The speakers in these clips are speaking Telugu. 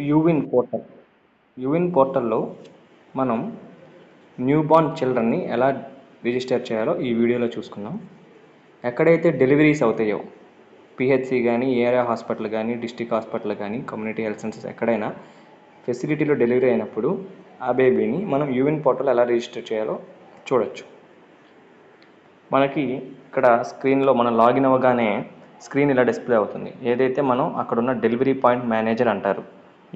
యూవిన్ పోర్టల్. యూవిన్ పోర్టల్లో మనం న్యూ బార్న్ చిల్డ్రన్ని ఎలా రిజిస్టర్ చేయాలో ఈ వీడియోలో చూసుకుందాం. ఎక్కడైతే డెలివరీస్ అవుతాయో పిహెచ్సి కానీ, ఏరియా హాస్పిటల్ కానీ, డిస్ట్రిక్ట్ హాస్పిటల్ కానీ, కమ్యూనిటీ హెల్త్ సెంటర్స్ ఎక్కడైనా ఫెసిలిటీలో డెలివరీ అయినప్పుడు ఆ బేబీని మనం యూవిన్ పోర్టల్ ఎలా రిజిస్టర్ చేయాలో చూడొచ్చు. మనకి ఇక్కడ స్క్రీన్లో మనం లాగిన్ అవ్వగానే స్క్రీన్ ఇలా డిస్ప్లే అవుతుంది. ఏదైతే మనం అక్కడున్న డెలివరీ పాయింట్ మేనేజర్ అంటారు.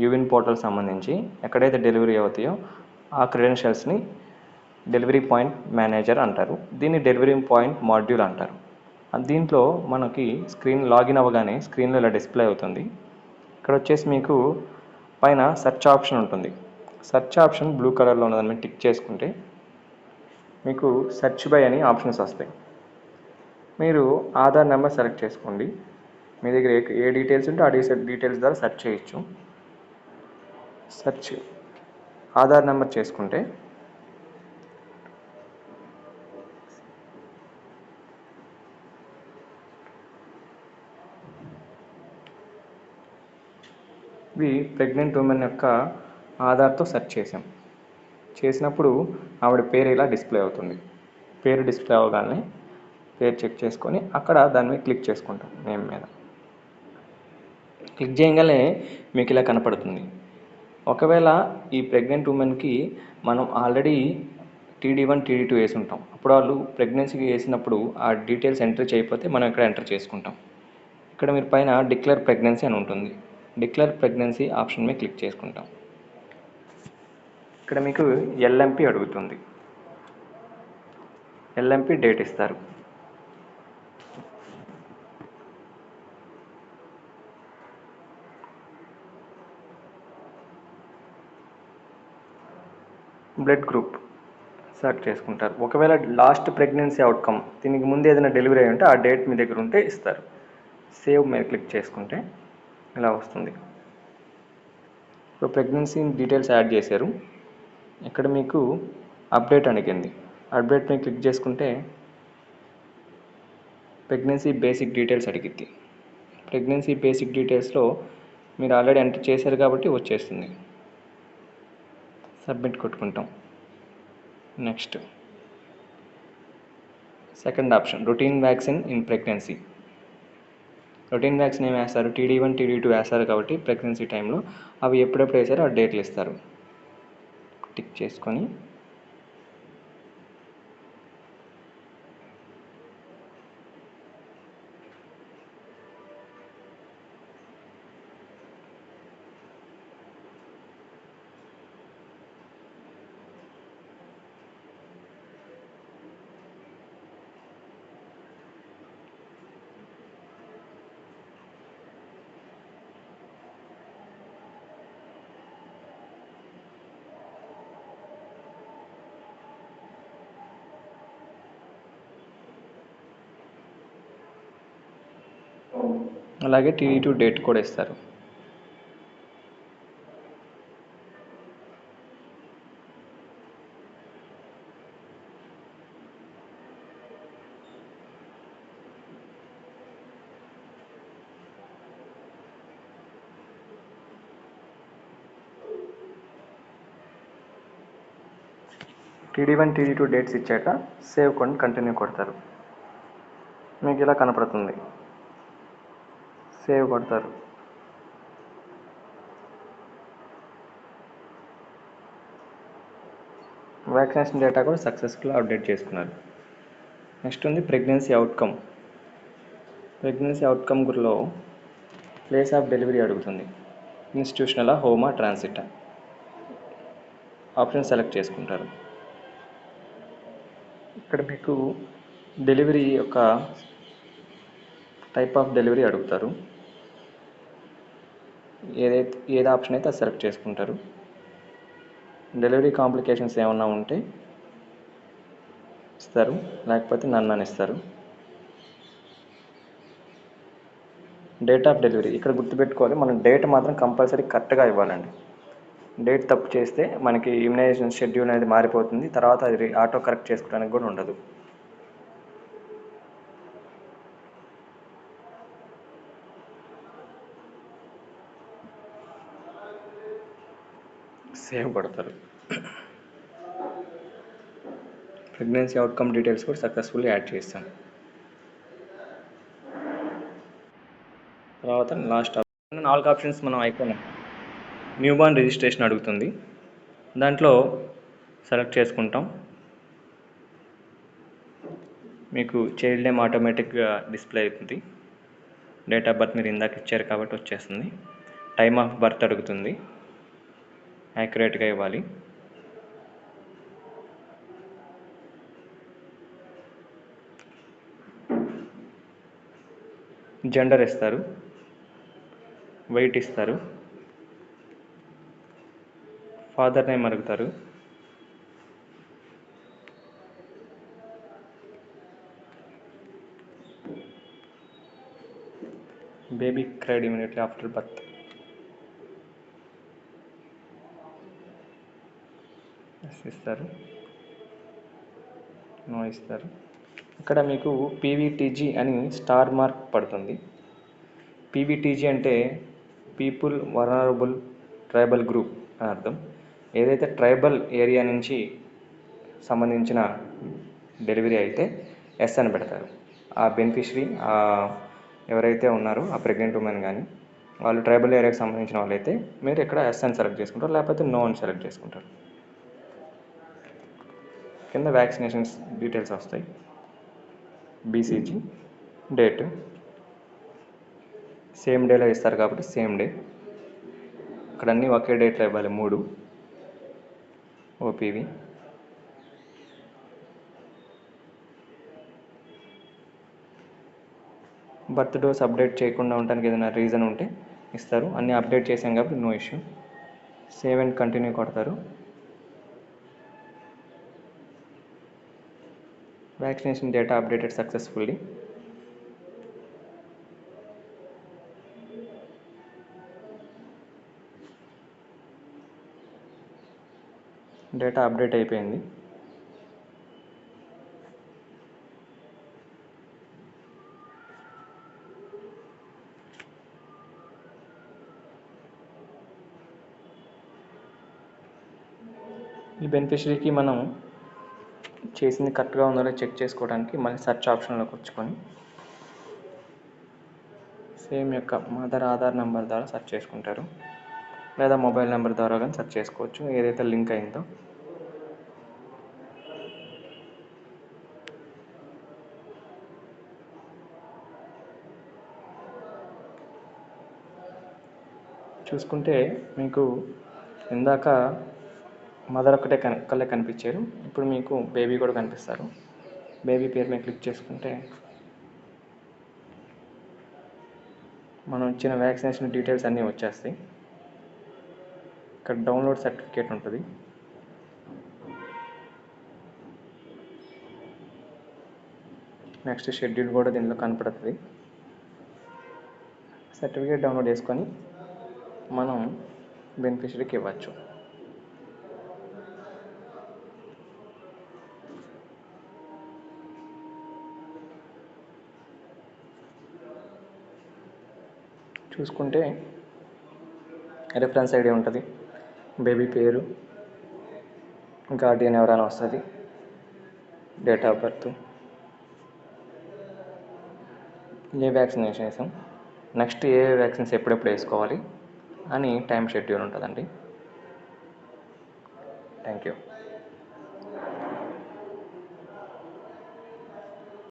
యూవిన్ పోర్టల్ సంబంధించి ఎక్కడైతే డెలివరీ అవుతాయో ఆ క్రెడెన్షియల్స్ని డెలివరీ పాయింట్ మేనేజర్ అంటారు. దీన్ని డెలివరీ పాయింట్ మాడ్యూల్ అంటారు. దీంట్లో మనకి స్క్రీన్ లాగిన్ అవ్వగానే స్క్రీన్లో ఇలా డిస్ప్లే అవుతుంది. ఇక్కడ వచ్చేసి మీకు పైన సెర్చ్ ఆప్షన్ ఉంటుంది. సెర్చ్ ఆప్షన్ బ్లూ కలర్లో ఉన్నదాన్ని మీరు టిక్ చేసుకుంటే మీకు సెర్చ్ బై అని ఆప్షన్స్ వస్తాయి. మీరు ఆధార్ నెంబర్ సెలెక్ట్ చేసుకోండి. మీ దగ్గర ఏ డీటెయిల్స్ ఉంటే ఆ డీటెయిల్స్ ద్వారా సెర్చ్ చేయొచ్చు. సెర్చ్ ఆధార్ నెంబర్ చేసుకుంటే ఇవి ప్రెగ్నెంట్ ఉమెన్ యొక్క ఆధార్తో సెర్చ్ చేసినప్పుడు ఆవిడ పేరు ఇలా డిస్ప్లే అవుతుంది. పేరు డిస్ప్లే అవ్వగానే పేరు చెక్ చేసుకొని అక్కడ దాని మీద క్లిక్ చేసుకుంటాం. నేమ్ మీద క్లిక్ చేయగానే మీకు ఇలా కనపడుతుంది. ఒకవేళ ఈ ప్రెగ్నెంట్ ఉమెన్కి మనం ఆల్రెడీ TD1, TD2 వేసి ఉంటాం. అప్పుడు వాళ్ళు ప్రెగ్నెన్సీకి వేసినప్పుడు ఆ డీటెయిల్స్ ఎంటర్ చేయకపోతే మనం ఇక్కడ ఎంటర్ చేసుకుంటాం. ఇక్కడ మీరు పైన డిక్లేర్ ప్రెగ్నెన్సీ అని ఉంటుంది. డిక్లేర్ ప్రెగ్నెన్సీ ఆప్షన్ మీద క్లిక్ చేసుకుంటాం. ఇక్కడ మీకు LMP అడుగుతుంది. LMP డేట్ ఇస్తారు. బ్లడ్ గ్రూప్ సెలెక్ట్ చేసుకుంటారు. ఒకవేళ లాస్ట్ ప్రెగ్నెన్సీ అవుట్కమ్ దీనికి ముందు ఏదైనా డెలివరీ అయి ఉంటే ఆ డేట్ మీ దగ్గర ఉంటే ఇస్తారు. సేవ్ మీద క్లిక్ చేసుకుంటే ఇలా వస్తుంది. ఇప్పుడు ప్రెగ్నెన్సీ డీటెయిల్స్ యాడ్ చేశారు. ఇక్కడ మీకు అప్డేట్ అడిగింది. అప్డేట్ మీద క్లిక్ చేసుకుంటే ప్రెగ్నెన్సీ బేసిక్ డీటెయిల్స్ అడిగిద్ది. ప్రెగ్నెన్సీ బేసిక్ డీటెయిల్స్లో మీరు ఆల్రెడీ ఎంటర్ చేశారు కాబట్టి వచ్చేస్తుంది. సబ్మిట్ కొట్టుకుంటాం. Next second option routine vaccine in pregnancy. Routine vaccine ఏం వేస్తారు? TD1, TD2 వేస్తారు కాబట్టి ప్రెగ్నెన్సీ టైంలో అవి ఎప్పుడెప్పుడు వేసారో ఆ డేట్లు ఇస్తారు. టిక్ చేసుకొని అలాగే TD2 డేట్ కూడా ఇస్తారు. TD1, TD2 డేట్స్ ఇచ్చాక సేవ్ కొని కంటిన్యూ కొడతారు. మీకు ఇలా కనపడుతుంది. సేవ్ కొడతారు. వ్యాక్సినేషన్ డేటా కూడా సక్సెస్ఫుల్గా అప్డేట్ చేసుకున్నారు. నెక్స్ట్ ఉంది ప్రెగ్నెన్సీ అవుట్కమ్. ప్రెగ్నెన్సీ అవుట్కమ్ గురిలో ప్లేస్ ఆఫ్ డెలివరీ అడుగుతుంది. ఇన్స్టిట్యూషనలా, హోమా, ట్రాన్సిటా ఆప్షన్ సెలెక్ట్ చేసుకుంటారు. ఇక్కడ మీకు డెలివరీ యొక్క టైప్ ఆఫ్ డెలివరీ అడుగుతారు. ఏది ఆప్షన్ అయితే అది సెలెక్ట్ చేసుకుంటారు. డెలివరీ కాంప్లికేషన్స్ ఏమన్నా ఉంటే ఇస్తారు, లేకపోతే నన్ అని ఇస్తారు. డేట్ ఆఫ్ డెలివరీ ఇక్కడ గుర్తుపెట్టుకోవాలి, మనం డేట్ మాత్రం కంపల్సరీ కరెక్ట్గా ఇవ్వాలండి. డేట్ తప్పు చేస్తే మనకి ఇమ్యునైజేషన్ షెడ్యూల్ అనేది మారిపోతుంది. తర్వాత అది ఆటో కరెక్ట్ చేసుకోవడానికి కూడా ఉండదు. సేవ్ కొడతారు. ప్రెగ్నెన్సీ అవుట్కమ్ డీటెయిల్స్ కూడా సక్సెస్ఫుల్లీ యాడ్ చేస్తాం. తర్వాత లాస్ట్ 4 ఆప్షన్స్ మనం అయిపోయినాయి. న్యూ బార్న్ రిజిస్ట్రేషన్ అడుగుతుంది. దాంట్లో సెలెక్ట్ చేసుకుంటాం. మీకు చైల్డ్ నేమ్ ఆటోమేటిక్గా డిస్ప్లే అవుతుంది. డేట్ ఆఫ్ బర్త్ మీరు ఇందాక ఇచ్చారు కాబట్టి వచ్చేస్తుంది. టైమ్ ఆఫ్ బర్త్ అడుగుతుంది, యాక్యురేట్గా ఇవ్వాలి. జెండర్ ఇస్తారు, వెయిట్ ఇస్తారు, ఫాదర్ నేమ్ అడుగుతారు, baby cried immediately after birth. ఇస్తారు, నో ఇస్తారు. ఇక్కడ మీకు పీవీటీజీ అని స్టార్ మార్క్ పడుతుంది. పీవీటీజీ అంటే పీపుల్ వలనరబుల్ ట్రైబల్ గ్రూప్ అని అర్థం. ఏదైతే ట్రైబల్ ఏరియా నుంచి సంబంధించిన డెలివరీ అయితే ఎస్ అని పెడతారు. ఆ బెనిఫిషరీ ఎవరైతే ఉన్నారో ఆ ప్రెగ్నెంట్ ఉమెన్ కానీ వాళ్ళు ట్రైబల్ ఏరియాకి సంబంధించిన వాళ్ళైతే మీరు ఇక్కడ ఎస్ అని సెలెక్ట్ చేసుకుంటారు, లేకపోతే నో అని సెలెక్ట్ చేసుకుంటారు. కింద వ్యాక్సినేషన్స్ డీటెయిల్స్ వస్తాయి. బీసీజీ, డేట్ సేమ్ డేలో ఇస్తారు కాబట్టి సేమ్ డే. ఇక్కడ అన్నీ ఒకే డేట్లో ఇవ్వాలి 3. ఓపీవీ, బర్త్ డోస్ అప్డేట్ చేయకుండా ఉండడానికి ఏదైనా రీజన్ ఉంటే ఇస్తారు. అన్నీ అప్డేట్ చేసాం కాబట్టి no issue. Save and continue కొడతారు. Vaccination data updated successfully. Data update అయిపోయింది. ఈ బెనిఫిషరీకి మనం చేసింది కరెక్ట్గా ఉందో చెక్ చేసుకోవడానికి మళ్ళీ సెర్చ్ ఆప్షన్లోకి వచ్చుకొని సేమ్ యొక్క మదర్ ఆధార్ నెంబర్ ద్వారా సెర్చ్ చేసుకుంటారు, లేదా మొబైల్ నెంబర్ ద్వారా కానీ సెర్చ్ చేసుకోవచ్చు ఏదైతే లింక్ అయిందో. చూసుకుంటే మీకు ఇందాక మదర్ ఒక్కటే కళ్ళే కనిపించారు, ఇప్పుడు మీకు బేబీ కూడా కనిపిస్తారు. బేబీ పేరు మీద క్లిక్ చేసుకుంటే మనం ఇచ్చిన వ్యాక్సినేషన్ డీటెయిల్స్ అన్నీ వచ్చేస్తాయి. ఇక్కడ డౌన్లోడ్ సర్టిఫికేట్ ఉంటుంది. నెక్స్ట్ షెడ్యూల్ కూడా దీనిలో కనపడుతుంది. సర్టిఫికేట్ డౌన్లోడ్ చేసుకొని మనం బెనిఫిషరీకి ఇవ్వచ్చు. చూసుకుంటే రిఫరెన్స్ ఐడి ఉంటుంది, బేబీ పేరు, గార్డియన్ ఎవరైనా వస్తుంది, date of birth, A vaccination వేసాం, నెక్స్ట్ ఏ వ్యాక్సిన్స్ ఎప్పుడెప్పుడు వేసుకోవాలి అని టైం షెడ్యూల్ ఉంటుందండి. Thank you.